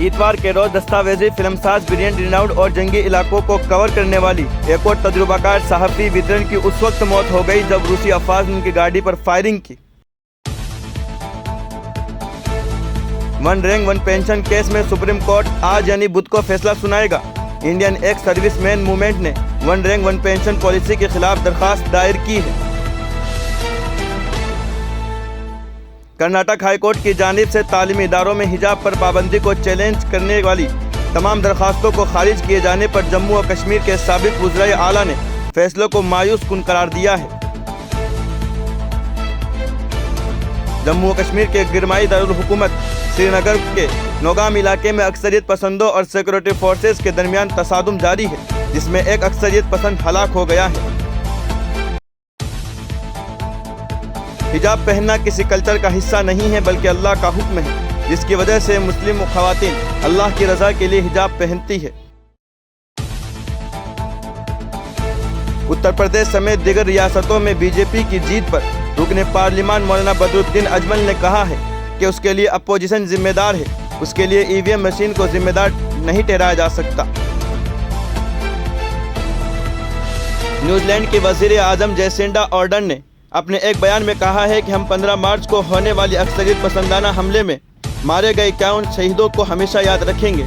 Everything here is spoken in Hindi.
इतवार के रोज दस्तावेजी फिल्मसाज ब्रिलियंट रिनाउड और जंगी इलाकों को कवर करने वाली एक और तजुर्बाकार सहाफ़ी वितरण की उस वक्त मौत हो गई जब रूसी अफवाज ने उनकी गाड़ी पर फायरिंग की। One rank one pension case में सुप्रीम कोर्ट आज यानी बुध को फैसला सुनाएगा। इंडियन एक्स सर्विसमैन मूवमेंट ने one rank one pension policy के खिलाफ दरखास्त दायर की है। कर्नाटक हाईकोर्ट की जानिब से तालीमी इदारों में हिजाब पर पाबंदी को चैलेंज करने वाली तमाम दरखास्तों को खारिज किए जाने पर जम्मू और कश्मीर के साबिक वज़ीर आला ने फैसलों को मायूस कुन करार दिया है। जम्मू और कश्मीर के गिरमाई दारुल हुकूमत श्रीनगर के नौगाम इलाके में अक्सरियत पसंदों और सिक्योरिटी फोर्सेस के दरमियान तसादुम जारी है, जिसमें एक अक्सरियत पसंद हलाक हो गया है। हिजाब पहनना किसी कल्चर का हिस्सा नहीं है बल्कि अल्लाह का हुक्म है, जिसकी वजह से मुस्लिम ख़वातीन अल्लाह की रज़ा के लिए हिजाब पहनती है। उत्तर प्रदेश समेत दीगर रियासतों में बीजेपी की जीत पर रुकने पार्लिमान मौलाना बदरुद्दीन अजमल ने कहा है कि उसके लिए अपोजिशन जिम्मेदार है, उसके लिए ईवीएम मशीन को जिम्मेदार नहीं ठहराया जा सकता। न्यूजीलैंड के वज़ीर आज़म जैसिंडा आर्डर्न ने अपने एक बयान में कहा है कि हम 15 मार्च को होने वाली अक्सरियत पसंदाना हमले में मारे गए 51 शहीदों को हमेशा याद रखेंगे।